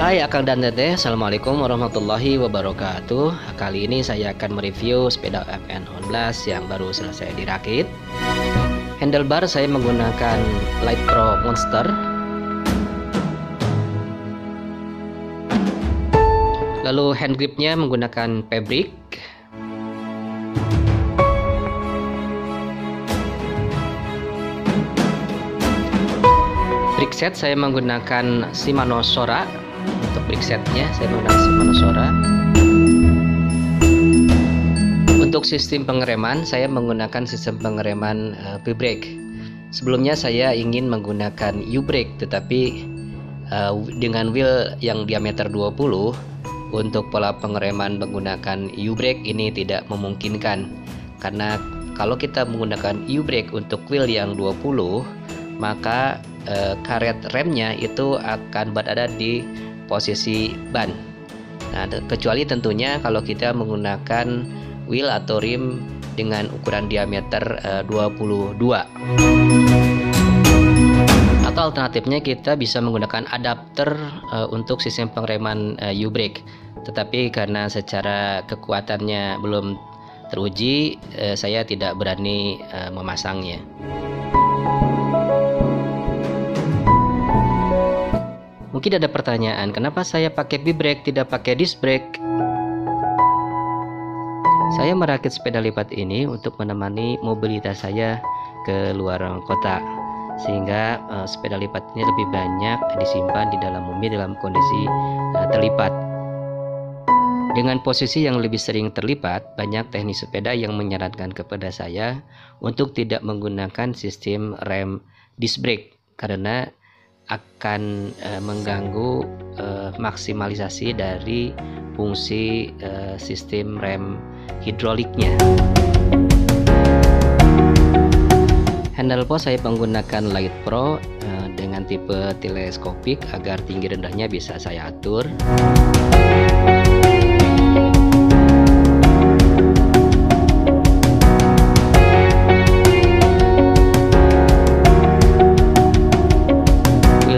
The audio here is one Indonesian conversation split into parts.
Hai Akang dan Teteh, Assalamualaikum warahmatullahi wabarakatuh. Kali ini saya akan mereview sepeda FN Honblas yang baru selesai dirakit. Handlebar saya menggunakan Light Pro Monster. Lalu hand gripnya menggunakan Fabric. Brick set saya menggunakan Shimano Sora. Untuk brick setnya saya menggunakan Shimano Sora. Untuk sistem pengereman saya menggunakan sistem pengereman V-brake. Sebelumnya saya ingin menggunakan U-brake, tetapi dengan wheel yang diameter 20 untuk pola pengereman menggunakan U-brake ini tidak memungkinkan. Karena kalau kita menggunakan U-brake untuk wheel yang 20, maka karet remnya itu akan berada di posisi ban. Nah, kecuali tentunya kalau kita menggunakan wheel atau rim dengan ukuran diameter 22. Atau alternatifnya kita bisa menggunakan adapter untuk sistem pengereman U-brake. Tetapi karena secara kekuatannya belum teruji, saya tidak berani memasangnya. Mungkin ada pertanyaan, kenapa saya pakai V-brake tidak pakai disc brake? Saya merakit sepeda lipat ini untuk menemani mobilitas saya ke luar kota, sehingga sepeda lipat ini lebih banyak disimpan di dalam mobil dalam kondisi terlipat. Dengan posisi yang lebih sering terlipat, banyak teknis sepeda yang menyarankan kepada saya untuk tidak menggunakan sistem rem disc brake karena akan mengganggu maksimalisasi dari fungsi sistem rem hidroliknya. Handlebar saya menggunakan Light Pro dengan tipe teleskopik agar tinggi rendahnya bisa saya atur.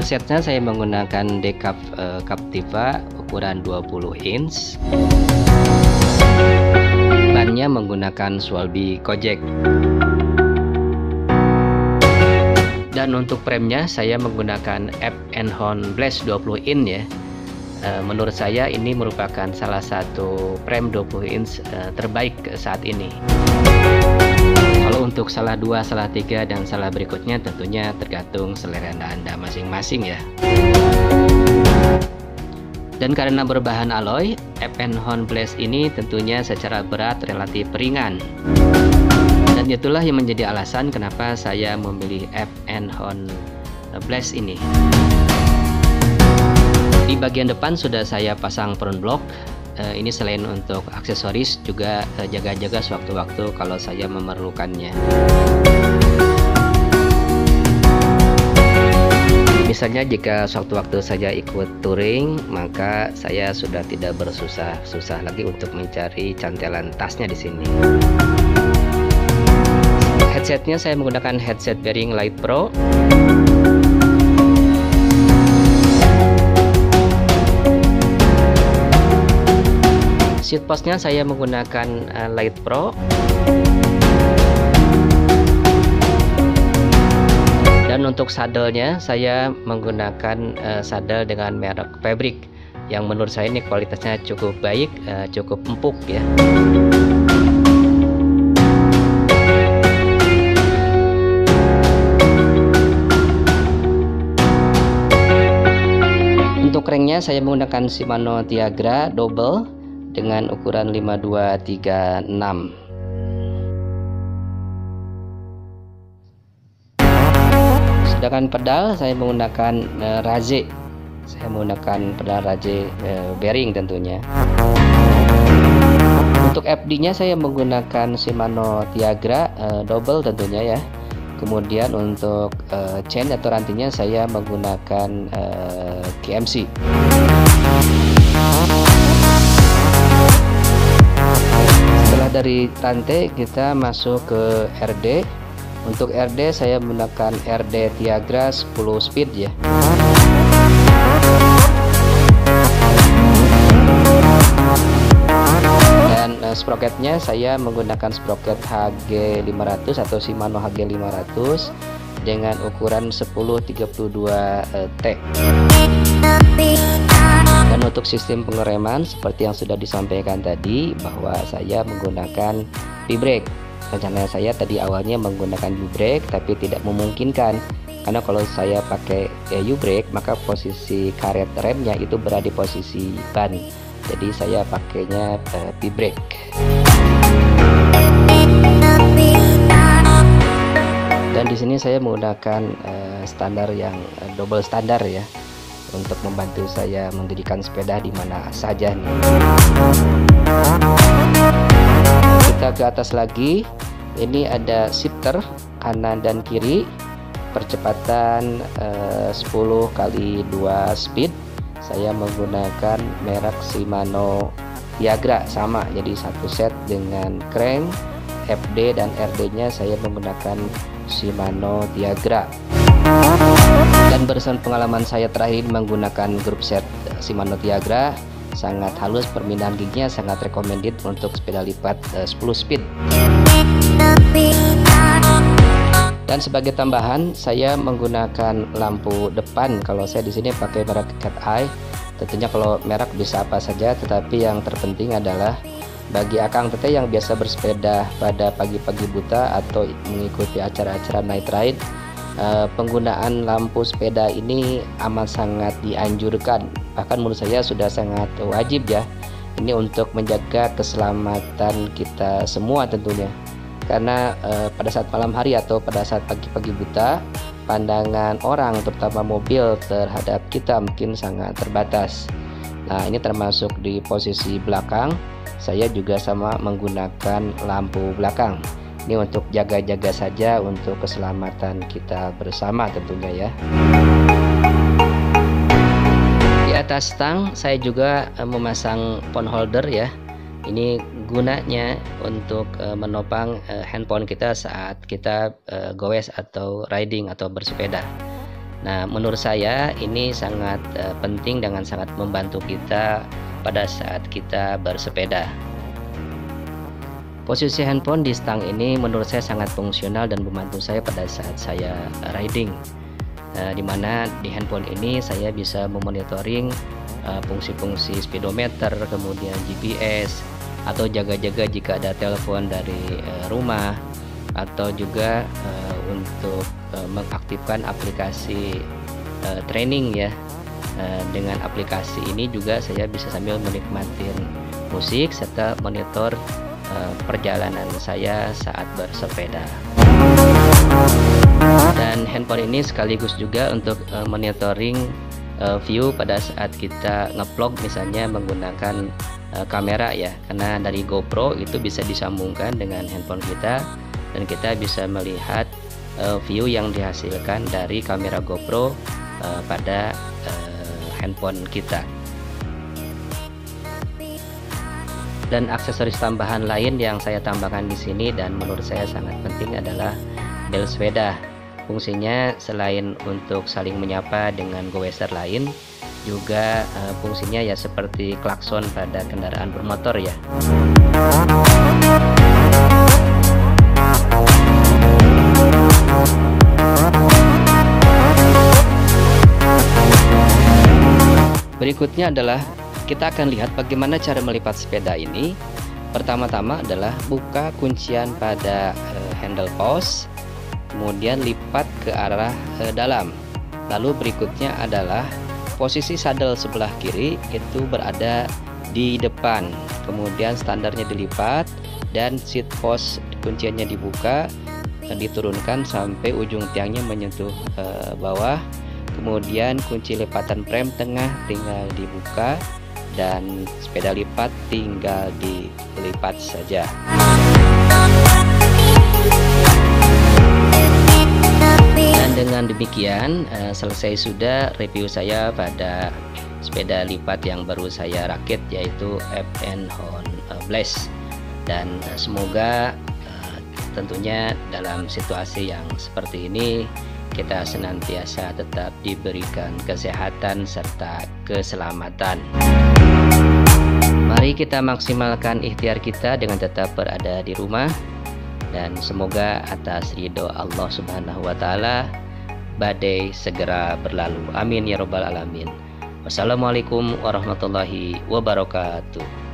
Setnya saya menggunakan Decaf Captiva ukuran 20 inch. Bannya menggunakan Swalby Kojek. Dan untuk premnya saya menggunakan FN Honblas 20 inch ya. Menurut saya ini merupakan salah satu prem 20 inch terbaik saat ini. Kalau untuk salah 2, salah 3, dan salah berikutnya tentunya tergantung selera Anda masing-masing ya. Dan karena berbahan alloy, FN Honblas ini tentunya secara berat relatif ringan. Dan itulah yang menjadi alasan kenapa saya memilih FN Honblas ini. Di bagian depan sudah saya pasang front block. Ini selain untuk aksesoris juga jaga-jaga sewaktu-waktu kalau saya memerlukannya. Misalnya jika sewaktu-waktu saya ikut touring, maka saya sudah tidak bersusah-susah lagi untuk mencari cantelan tasnya di sini. Headsetnya saya menggunakan headset bearing Light Pro. Seat postnya saya menggunakan Light Pro. Dan untuk sadelnya saya menggunakan sadel dengan merek Fabric yang menurut saya ini kualitasnya cukup baik, cukup empuk ya. Untuk ringnya saya menggunakan Shimano Tiagra double dengan ukuran 5236. Sedangkan pedal saya menggunakan Raze. Saya menggunakan pedal Raze bearing tentunya. Untuk FD-nya saya menggunakan Shimano Tiagra double tentunya ya. Kemudian untuk chain atau rantingnya saya menggunakan KMC. Setelah dari rantai kita masuk ke RD. Untuk RD saya menggunakan RD Tiagra 10 speed ya. sprocketnya saya menggunakan sprocket HG500 atau Shimano HG500 dengan ukuran 1032T. Dan untuk sistem pengereman seperti yang sudah disampaikan tadi, bahwa saya menggunakan V-brake. Rencana saya tadi awalnya menggunakan U-brake, tapi tidak memungkinkan karena kalau saya pakai U-brake maka posisi karet remnya itu berada di posisi ban. Jadi saya pakainya V-brake. Dan di sini saya menggunakan standar yang double standar ya, untuk membantu saya mendirikan sepeda di mana saja nih. Kita ke atas lagi. Ini ada shifter kanan dan kiri, percepatan 10 kali 2 speed. Saya menggunakan merek Shimano Tiagra, sama, jadi satu set dengan crank, FD dan RD nya saya menggunakan Shimano Tiagra. Dan berdasarkan pengalaman saya terakhir menggunakan grup set Shimano Tiagra, sangat halus, permintaan giginya sangat recommended untuk sepeda lipat 10 speed. Dan sebagai tambahan saya menggunakan lampu depan. Kalau saya di sini pakai merek Cat Eye. Tentunya kalau merek bisa apa saja, tetapi yang terpenting adalah bagi akang teteh yang biasa bersepeda pada pagi-pagi buta atau mengikuti acara-acara night ride, penggunaan lampu sepeda ini amat sangat dianjurkan. Bahkan menurut saya sudah sangat wajib ya. Ini untuk menjaga keselamatan kita semua tentunya. Karena pada saat malam hari atau pada saat pagi-pagi buta, pandangan orang terutama mobil terhadap kita mungkin sangat terbatas. Nah, ini termasuk di posisi belakang. Saya juga sama menggunakan lampu belakang. Ini untuk jaga-jaga saja untuk keselamatan kita bersama tentunya ya. Di atas stang saya juga memasang phone holder ya. Ini gunanya untuk menopang handphone kita saat kita goes atau riding atau bersepeda. Nah, menurut saya ini sangat penting dan sangat membantu kita pada saat kita bersepeda. Posisi handphone di stang ini menurut saya sangat fungsional dan membantu saya pada saat saya riding. Dimana di handphone ini saya bisa memonitoring fungsi-fungsi speedometer, kemudian GPS, atau jaga-jaga jika ada telepon dari rumah, atau juga untuk mengaktifkan aplikasi training ya. Dengan aplikasi ini juga saya bisa sambil menikmati musik serta monitor perjalanan saya saat bersepeda. Dan handphone ini sekaligus juga untuk monitoring view pada saat kita ngevlog, misalnya menggunakan kamera ya, karena dari GoPro itu bisa disambungkan dengan handphone kita dan kita bisa melihat view yang dihasilkan dari kamera GoPro pada handphone kita. Dan aksesoris tambahan lain yang saya tambahkan di sini dan menurut saya sangat penting adalah bel sepeda. Fungsinya selain untuk saling menyapa dengan goeser lain, juga fungsinya ya seperti klakson pada kendaraan bermotor ya. Berikutnya adalah kita akan lihat bagaimana cara melipat sepeda ini. Pertama-tama adalah buka kuncian pada handle pause, kemudian lipat ke arah dalam. Lalu berikutnya adalah posisi saddle sebelah kiri itu berada di depan, kemudian standarnya dilipat dan seat post kunciannya dibuka dan diturunkan sampai ujung tiangnya menyentuh bawah. Kemudian kunci lipatan rem tengah tinggal dibuka dan sepeda lipat tinggal dilipat saja. Dan dengan demikian selesai sudah review saya pada sepeda lipat yang baru saya rakit, yaitu FN Hon Blast. Dan semoga tentunya dalam situasi yang seperti ini kita senantiasa tetap diberikan kesehatan serta keselamatan. Mari kita maksimalkan ikhtiar kita dengan tetap berada di rumah, dan semoga atas ridho Allah Subhanahu wa taala badai segera berlalu. Amin ya robbal alamin. Wassalamualaikum warahmatullahi wabarakatuh.